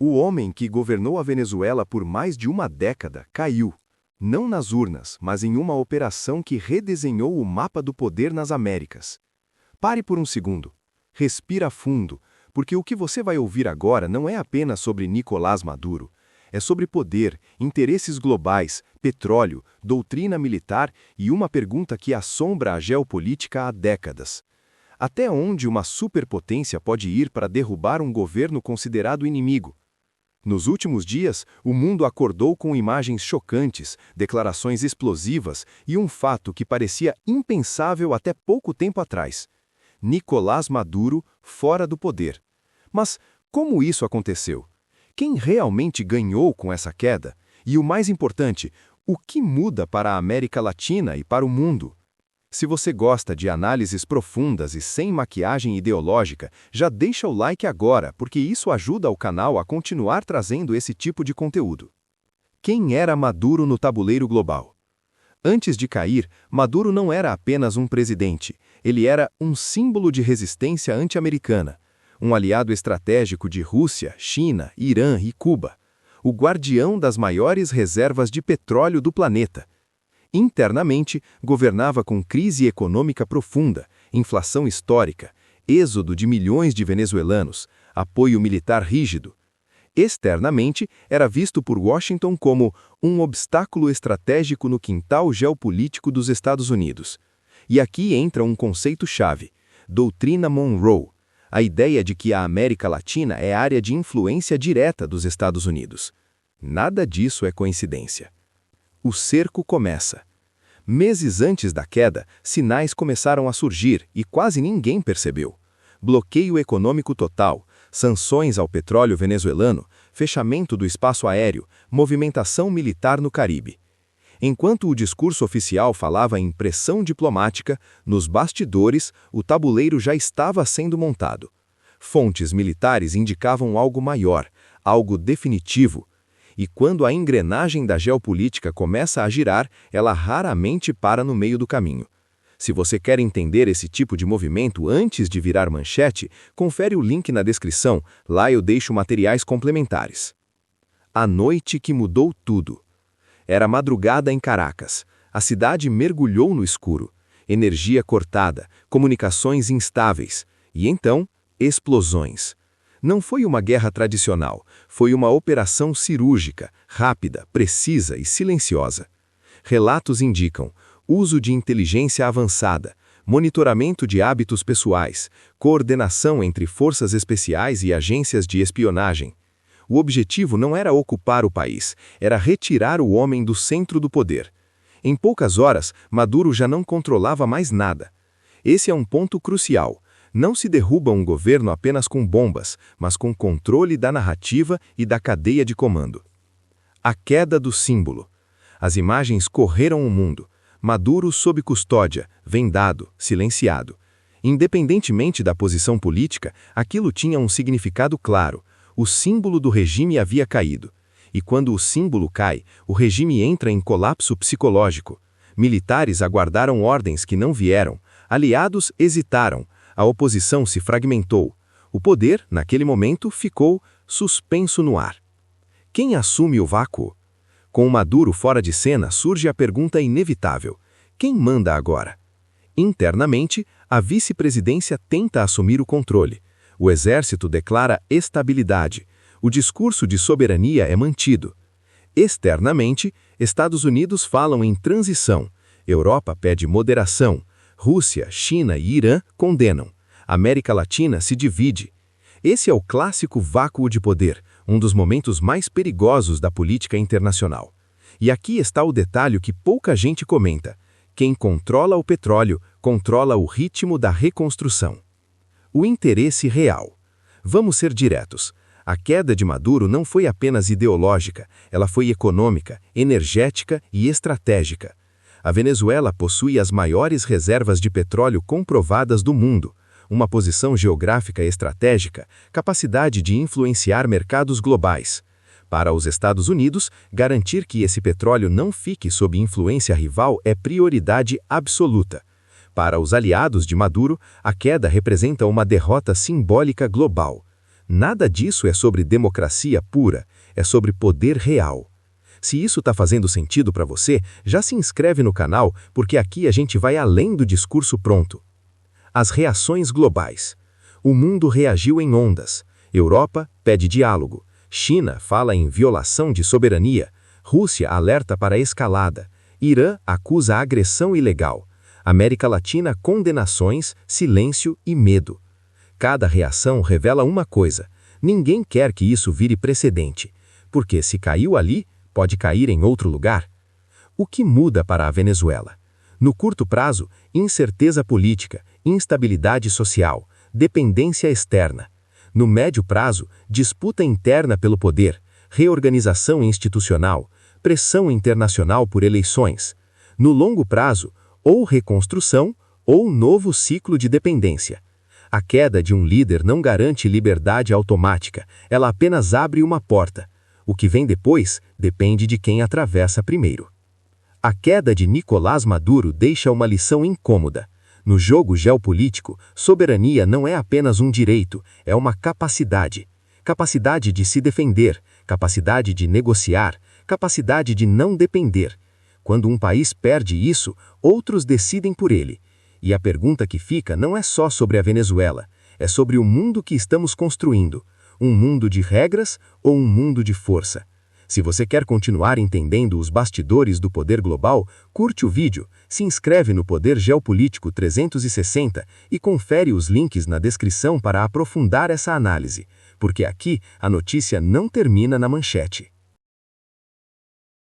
O homem que governou a Venezuela por mais de uma década caiu, não nas urnas, mas em uma operação que redesenhou o mapa do poder nas Américas. Pare por um segundo. Respira fundo, porque o que você vai ouvir agora não é apenas sobre Nicolás Maduro. É sobre poder, interesses globais, petróleo, doutrina militar e uma pergunta que assombra a geopolítica há décadas. Até onde uma superpotência pode ir para derrubar um governo considerado inimigo? Nos últimos dias, o mundo acordou com imagens chocantes, declarações explosivas e um fato que parecia impensável até pouco tempo atrás. Nicolás Maduro fora do poder. Mas como isso aconteceu? Quem realmente ganhou com essa queda? E o mais importante, o que muda para a América Latina e para o mundo? Se você gosta de análises profundas e sem maquiagem ideológica, já deixa o like agora, porque isso ajuda o canal a continuar trazendo esse tipo de conteúdo. Quem era Maduro no tabuleiro global? Antes de cair, Maduro não era apenas um presidente, ele era um símbolo de resistência anti-americana, um aliado estratégico de Rússia, China, Irã e Cuba, o guardião das maiores reservas de petróleo do planeta. Internamente, governava com crise econômica profunda, inflação histórica, êxodo de milhões de venezuelanos, apoio militar rígido. Externamente, era visto por Washington como um obstáculo estratégico no quintal geopolítico dos Estados Unidos. E aqui entra um conceito-chave: doutrina Monroe, a ideia de que a América Latina é área de influência direta dos Estados Unidos. Nada disso é coincidência. O cerco começa. Meses antes da queda, sinais começaram a surgir e quase ninguém percebeu. Bloqueio econômico total, sanções ao petróleo venezuelano, fechamento do espaço aéreo, movimentação militar no Caribe. Enquanto o discurso oficial falava em pressão diplomática, nos bastidores, o tabuleiro já estava sendo montado. Fontes militares indicavam algo maior, algo definitivo. E quando a engrenagem da geopolítica começa a girar, ela raramente para no meio do caminho. Se você quer entender esse tipo de movimento antes de virar manchete, confere o link na descrição, lá eu deixo materiais complementares. A noite que mudou tudo. Era madrugada em Caracas. A cidade mergulhou no escuro. Energia cortada, comunicações instáveis. E então, explosões. Não foi uma guerra tradicional, foi uma operação cirúrgica, rápida, precisa e silenciosa. Relatos indicam uso de inteligência avançada, monitoramento de hábitos pessoais, coordenação entre forças especiais e agências de espionagem. O objetivo não era ocupar o país, era retirar o homem do centro do poder. Em poucas horas, Maduro já não controlava mais nada. Esse é um ponto crucial. Não se derruba um governo apenas com bombas, mas com controle da narrativa e da cadeia de comando. A queda do símbolo. As imagens correram o mundo. Maduro sob custódia, vendado, silenciado. Independentemente da posição política, aquilo tinha um significado claro. O símbolo do regime havia caído. E quando o símbolo cai, o regime entra em colapso psicológico. Militares aguardaram ordens que não vieram. Aliados hesitaram. A oposição se fragmentou. O poder, naquele momento, ficou suspenso no ar. Quem assume o vácuo? Com Maduro fora de cena, surge a pergunta inevitável: quem manda agora? Internamente, a vice-presidência tenta assumir o controle. O exército declara estabilidade. O discurso de soberania é mantido. Externamente, Estados Unidos falam em transição. Europa pede moderação. Rússia, China e Irã condenam. América Latina se divide. Esse é o clássico vácuo de poder, um dos momentos mais perigosos da política internacional. E aqui está o detalhe que pouca gente comenta: quem controla o petróleo, controla o ritmo da reconstrução. O interesse real. Vamos ser diretos. A queda de Maduro não foi apenas ideológica, ela foi econômica, energética e estratégica. A Venezuela possui as maiores reservas de petróleo comprovadas do mundo, uma posição geográfica estratégica, capacidade de influenciar mercados globais. Para os Estados Unidos, garantir que esse petróleo não fique sob influência rival é prioridade absoluta. Para os aliados de Maduro, a queda representa uma derrota simbólica global. Nada disso é sobre democracia pura, é sobre poder real. Se isso está fazendo sentido para você, já se inscreve no canal, porque aqui a gente vai além do discurso pronto. As reações globais. O mundo reagiu em ondas. Europa pede diálogo. China fala em violação de soberania. Rússia alerta para a escalada. Irã acusa agressão ilegal. América Latina condenações, silêncio e medo. Cada reação revela uma coisa: ninguém quer que isso vire precedente, porque se caiu ali, pode cair em outro lugar. O que muda para a Venezuela? No curto prazo, incerteza política, instabilidade social, dependência externa. No médio prazo, disputa interna pelo poder, reorganização institucional, pressão internacional por eleições. No longo prazo, ou reconstrução, ou novo ciclo de dependência. A queda de um líder não garante liberdade automática, ela apenas abre uma porta. O que vem depois depende de quem atravessa primeiro. A queda de Nicolás Maduro deixa uma lição incômoda. No jogo geopolítico, soberania não é apenas um direito, é uma capacidade. Capacidade de se defender, capacidade de negociar, capacidade de não depender. Quando um país perde isso, outros decidem por ele. E a pergunta que fica não é só sobre a Venezuela, é sobre o mundo que estamos construindo. Um mundo de regras ou um mundo de força? Se você quer continuar entendendo os bastidores do poder global, curte o vídeo, se inscreve no Poder Geopolítico 360 e confere os links na descrição para aprofundar essa análise, porque aqui a notícia não termina na manchete.